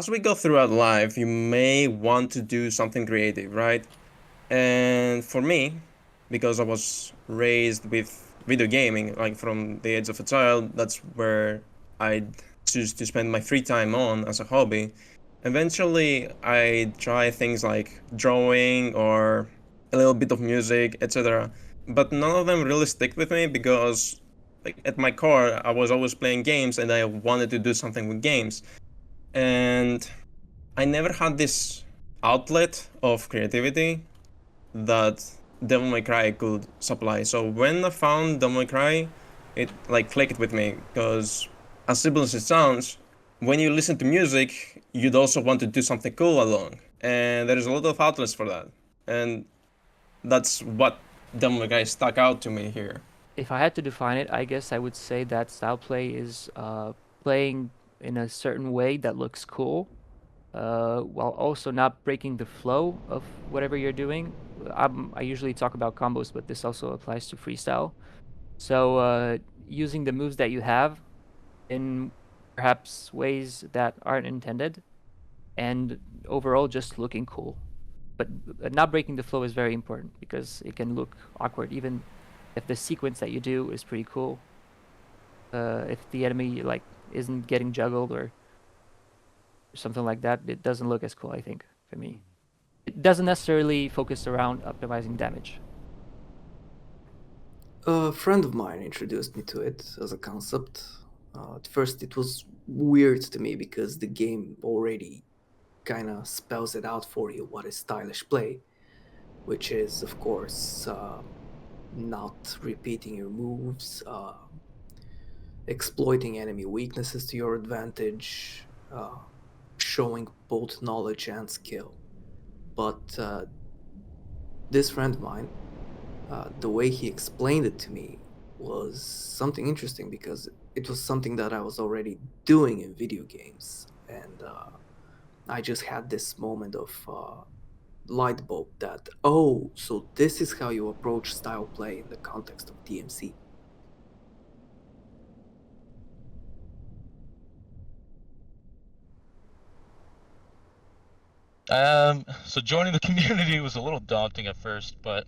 as we go throughout life, you may want to do something creative, right? And for me, because I was raised with video gaming, like from the age of a child, that's where I choose to spend my free time on as a hobby. Eventually, I try things like drawing or a little bit of music, etc. But none of them really stick with me because, like, at my core, I was always playing games and I wanted to do something with games. And I never had this outlet of creativity that Devil May Cry could supply. So when I found Devil May Cry, it like clicked with me because as simple as it sounds, when you listen to music, you'd also want to do something cool along, and there is a lot of outlets for that, and that's what Devil May Cry stuck out to me here. If I had to define it, I guess I would say that style play is playing in a certain way that looks cool, while also not breaking the flow of whatever you're doing. I usually talk about combos, but this also applies to freestyle. So using the moves that you have in perhaps ways that aren't intended, and overall just looking cool. But not breaking the flow is very important because it can look awkward even if the sequence that you do is pretty cool. If the enemy like isn't getting juggled or something like that, it doesn't look as cool, I think, for me. It doesn't necessarily focus around optimizing damage. A friend of mine introduced me to it as a concept. At first, it was weird to me because the game already kind of spells it out for you what is stylish play, which is, of course, not repeating your moves, exploiting enemy weaknesses to your advantage, showing both knowledge and skill. But this friend of mine, the way he explained it to me was something interesting because it was something that I was already doing in video games, and I just had this moment of light bulb that, oh, so this is how you approach style play in the context of DMC. So joining the community was a little daunting at first, but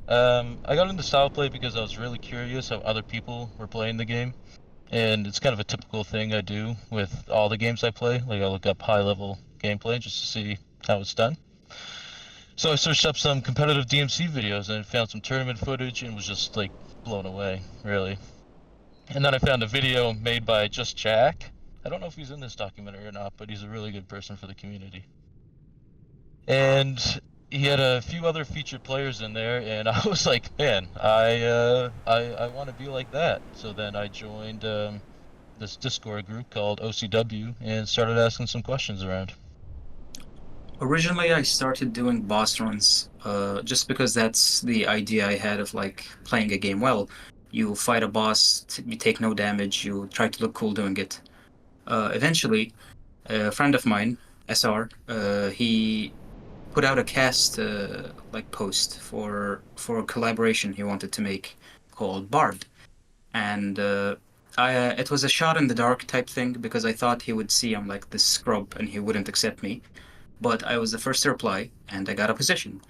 I got into style play because I was really curious how other people were playing the game, and it's kind of a typical thing I do with all the games I play. Like I look up high-level gameplay just to see how it's done. So I searched up some competitive DMC videos and found some tournament footage and was just like blown away, really. And then I found a video made by Just Jack. I don't know if he's in this documentary or not, but he's a really good person for the community. And he had a few other featured players in there, and I was like, man, I want to be like that. So then I joined this Discord group called OCW and started asking some questions around. Originally, I started doing boss runs, just because that's the idea I had of like playing a game well. You fight a boss, you take no damage, you try to look cool doing it. Eventually, a friend of mine, SR, he put out a cast like post for a collaboration he wanted to make called Bard, and it was a shot in the dark type thing because I thought he would see I'm like this scrub and he wouldn't accept me. But I was the first to reply, and I got a position.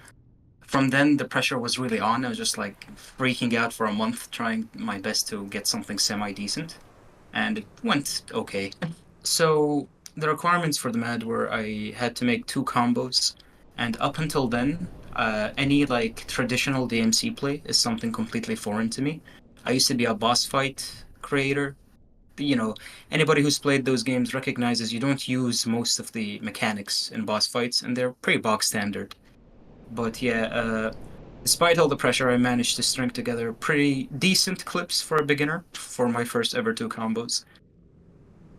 From then, the pressure was really on. I was just like freaking out for a month, trying my best to get something semi-decent, and it went okay. So the requirements for the MAD were I had to make 2 combos, and up until then, any like traditional DMC play is something completely foreign to me. I used to be a boss fight creator. You know, anybody who's played those games recognizes you don't use most of the mechanics in boss fights, and they're pretty box standard. But yeah, despite all the pressure, I managed to string together pretty decent clips for a beginner for my first ever 2 combos.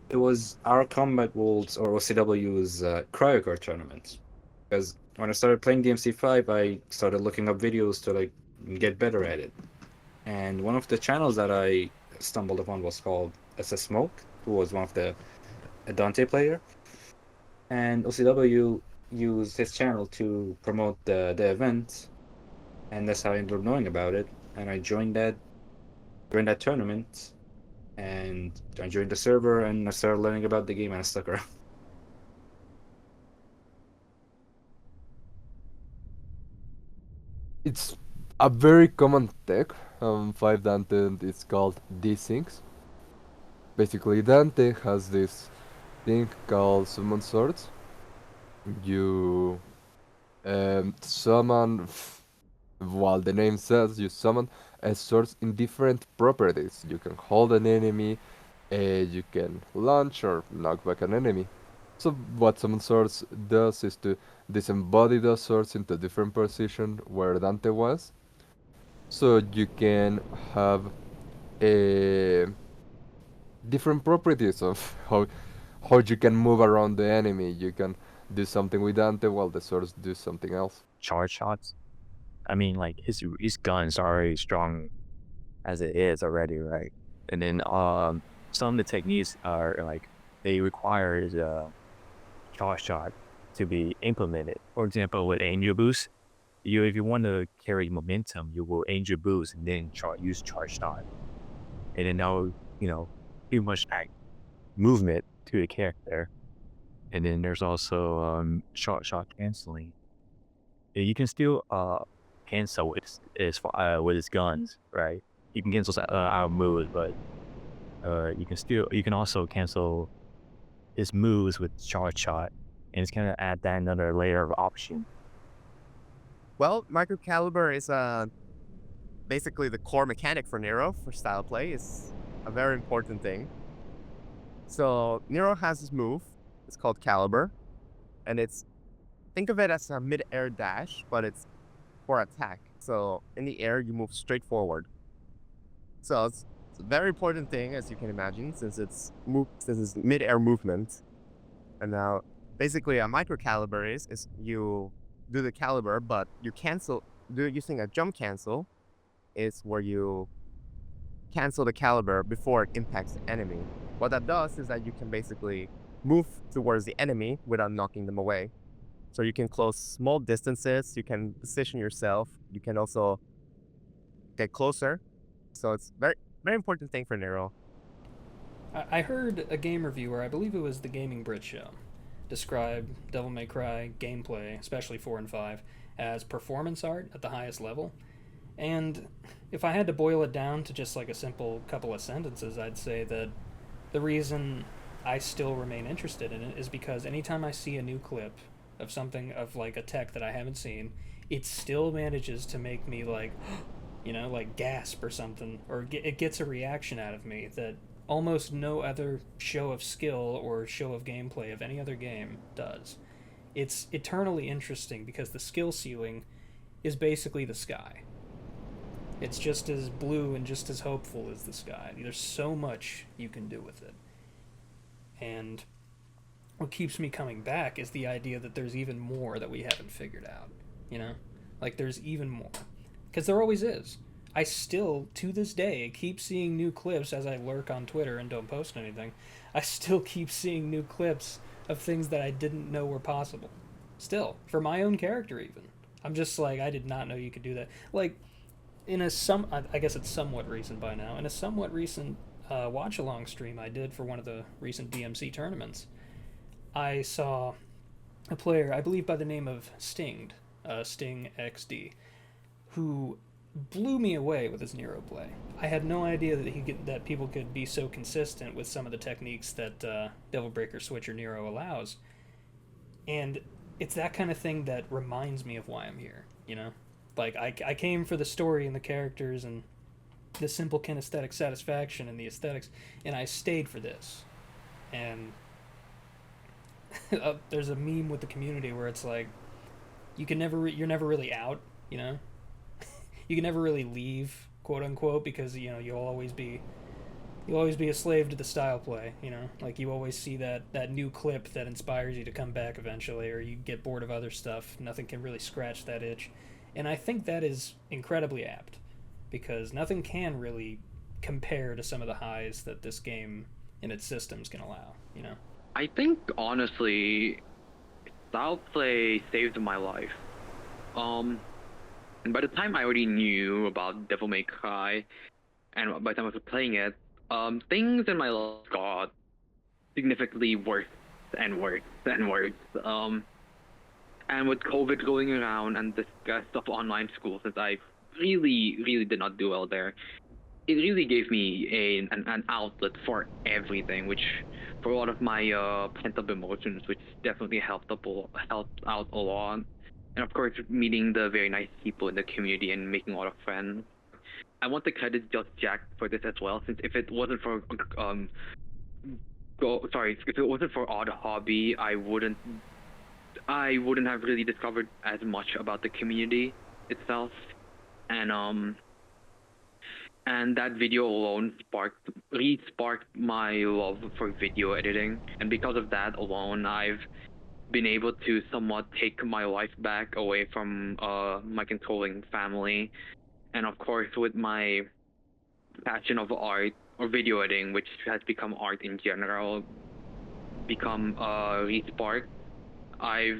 It was our Combat Worlds or OCW's CryoCore tournament. Because when I started playing DMC5, I started looking up videos to like get better at it. And one of the channels that I stumbled upon was called SS Smoke, who was one of the a Dante player. And OCW used his channel to promote the event, and that's how I ended up knowing about it. And I joined that tournament, and I joined the server, and I started learning about the game, and I stuck around. It's a very common tech on 5 Dante, and it's called desyncs. Basically, Dante has this thing called summon swords. You summon, while the name says, you summon swords in different properties. You can hold an enemy, you can launch or knock back an enemy. So what summon swords does is to disembody those swords into a different position where Dante was. So you can have a different properties of how you can move around the enemy. You can do something with Dante while the swords do something else. Charge shots. I mean, like his guns are already strong as it is already, right? And then some of the techniques are like they require the charge shot to be implemented. For example, with Angel Boost, if you want to carry momentum, you will Angel Boost and then use charge shot, and then that will pretty much add movement to the character. And then there's also shot canceling. You can still cancel with his guns, right? You can cancel our moves, but you can also cancel his moves with charge shot, and it's gonna add that another layer of option. Well, micro caliber is basically the core mechanic for Nero for style play. It's a very important thing. So Nero has this move. It's called Caliber, and think of it as a mid-air dash, but it's for attack. So in the air, you move straight forward. So it's a very important thing, as you can imagine, since it's mid-air movement. And now, basically, a micro caliber is you do the caliber, but you using a jump cancel, is where you cancel the caliber before it impacts the enemy. What that does is that you can basically move towards the enemy without knocking them away. So you can close small distances, you can position yourself, you can also get closer. So it's very, very important thing for Nero. I heard a game reviewer, I believe it was the Gaming Brit Show, describe Devil May Cry gameplay, especially 4 and 5, as performance art at the highest level. And if I had to boil it down to just like a simple couple of sentences, I'd say that the reason I still remain interested in it is because anytime I see a new clip of something, of like a tech that I haven't seen, it still manages to make me like, like gasp or something, or it gets a reaction out of me that almost no other show of skill or show of gameplay of any other game does. It's eternally interesting because the skill ceiling is basically the sky. It's just as blue and just as hopeful as the sky. There's so much you can do with it. And what keeps me coming back is the idea that there's even more that we haven't figured out, Like, there's even more. Because there always is. I still, to this day, keep seeing new clips as I lurk on Twitter and don't post anything. I still keep seeing new clips of things that I didn't know were possible. Still, for my own character even. I'm just like, I did not know you could do that. Like, I guess it's somewhat recent by now, in a somewhat recent watch-along stream I did for one of the recent DMC tournaments, I saw a player, I believe by the name of Sting XD, who blew me away with his Nero play. I had no idea that people could be so consistent with some of the techniques that Devil Breaker Switcher Nero allows. And it's that kind of thing that reminds me of why I'm here, Like, I came for the story and the characters and the simple kinesthetic satisfaction and the aesthetics, and I stayed for this. And there's a meme with the community where it's like, you're never really out, You can never really leave, quote unquote, because you'll always be a slave to the style play, Like, you always see that new clip that inspires you to come back eventually, or you get bored of other stuff. Nothing can really scratch that itch. And I think that is incredibly apt, because nothing can really compare to some of the highs that this game and its systems can allow, I think, honestly, style play saved my life. And by the time I already knew about Devil May Cry, and by the time I was playing it, things in my life got significantly worse and worse and worse. And with COVID going around and the stress of online school, since I really did not do well there, it really gave me an outlet for everything, which for a lot of my pent up emotions, which definitely helped out a lot. And of course, meeting the very nice people in the community and making a lot of friends. I want to credit Just Jack for this as well, since if it wasn't for if it wasn't for Odd Hobby, I wouldn't have really discovered as much about the community itself, and that video alone sparked my love for video editing, and because of that alone, I've been able to somewhat take my life back away from my controlling family, and of course with my passion of art or video editing, which has become art in general, become resparked. I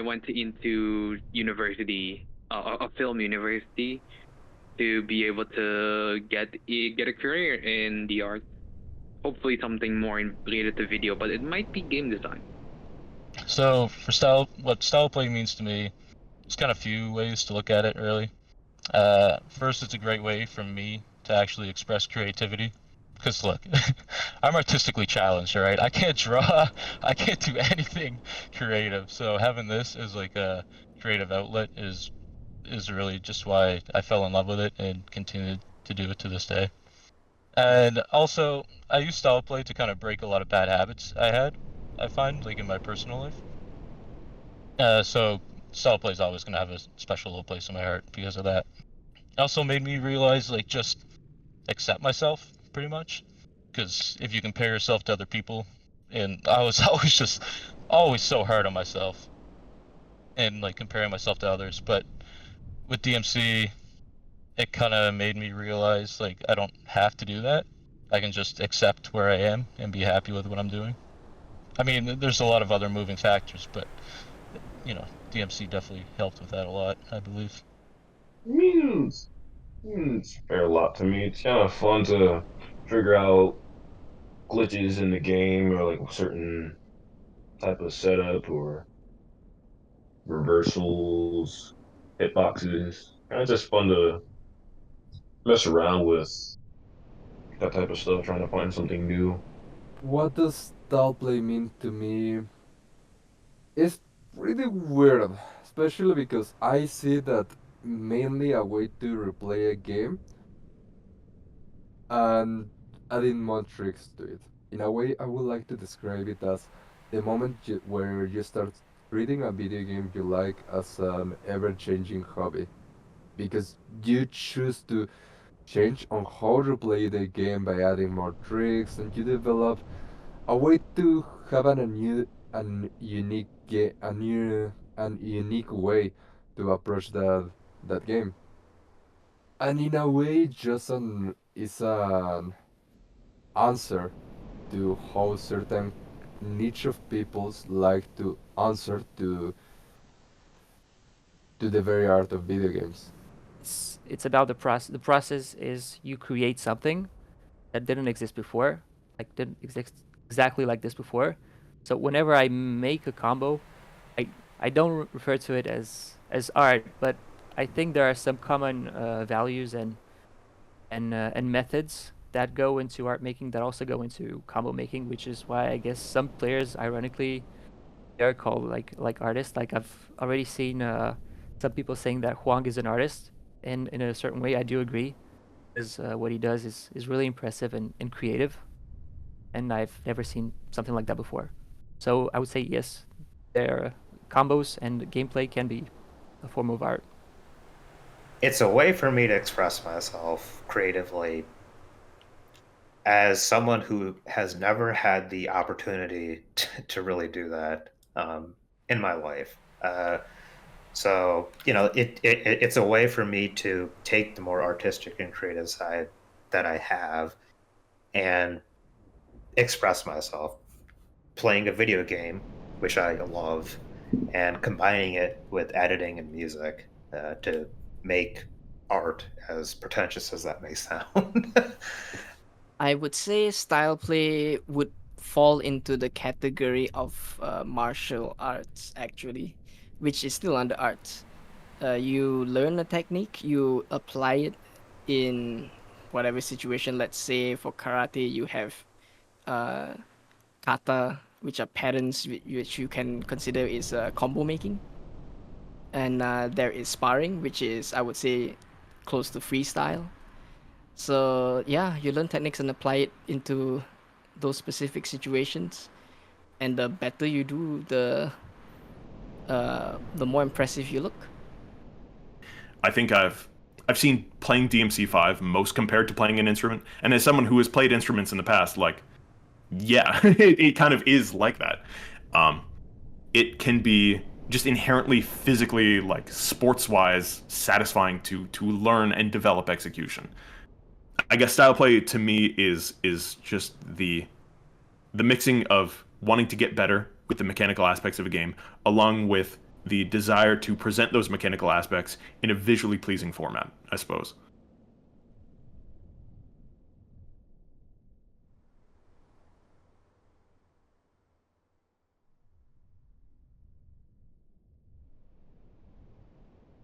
went into university, a film university, to be able to get a career in the arts. Hopefully something more related to video, but it might be game design. So for what style play means to me, there's kind of a few ways to look at it, really. First, it's a great way for me to actually express creativity. Because look, I'm artistically challenged, all right? I can't draw, I can't do anything creative. So having this as like a creative outlet is really just why I fell in love with it and continued to do it to this day. And also, I use style play to kind of break a lot of bad habits I find, like in my personal life. So style play is always going to have a special little place in my heart because of that. It also made me realize, like, just accept myself, pretty much. Because if you compare yourself to other people, and I was always so hard on myself, and like comparing myself to others, but with DMC, it kind of made me realize, like, I don't have to do that. I can just accept where I am and be happy with what I'm doing. I mean, there's a lot of other moving factors, but, you know, DMC definitely helped with that a lot, I believe. Means fair a lot to me. It's kind of fun to figure out glitches in the game or like certain type of setup or reversals, hitboxes. Kind of just fun to mess around with that type of stuff, trying to find something new. What does style play mean to me? It's pretty weird, especially because I see that mainly a way to replay a game and adding more tricks to it. In a way, I would like to describe it as the moment where you start treating a video game you like as an ever-changing hobby, because you choose to change on how to play the game by adding more tricks, and you develop a way to have an unique way to approach that game. And in a way, just is an answer to how certain niche of peoples like to answer to the very art of video games. It's about the process. The process is you create something that didn't exist before, like didn't exist exactly like this before. So whenever I make a combo, I don't refer to it as art, but I think there are some common values and methods that go into art making that also go into combo making, which is why I guess some players, ironically, they're called like artists. Like I've already seen some people saying that Huang is an artist, and in a certain way, I do agree, because what he does is really impressive and creative, and I've never seen something like that before. So I would say yes, their combos and gameplay can be a form of art. It's a way for me to express myself creatively as someone who has never had the opportunity to really do that in my life. So, you know, it's a way for me to take the more artistic and creative side that I have and express myself playing a video game, which I love, and combining it with editing and music to make art, as pretentious as that may sound. I would say style play would fall into the category of martial arts actually, which is still under arts. You learn a technique, you apply it in whatever situation. Let's say for karate, you have kata, which are patterns which you can consider is combo making. And there is sparring, which is, I would say, close to freestyle. So yeah, you learn techniques and apply it into those specific situations. And the better you do, the more impressive you look. I think I've seen playing DMC5 most compared to playing an instrument, and as someone who has played instruments in the past, like, yeah, it kind of is like that. It can be just inherently physically, like, sports-wise satisfying to learn and develop execution. I guess style play to me is just the mixing of wanting to get better with the mechanical aspects of a game, along with the desire to present those mechanical aspects in a visually pleasing format, I suppose.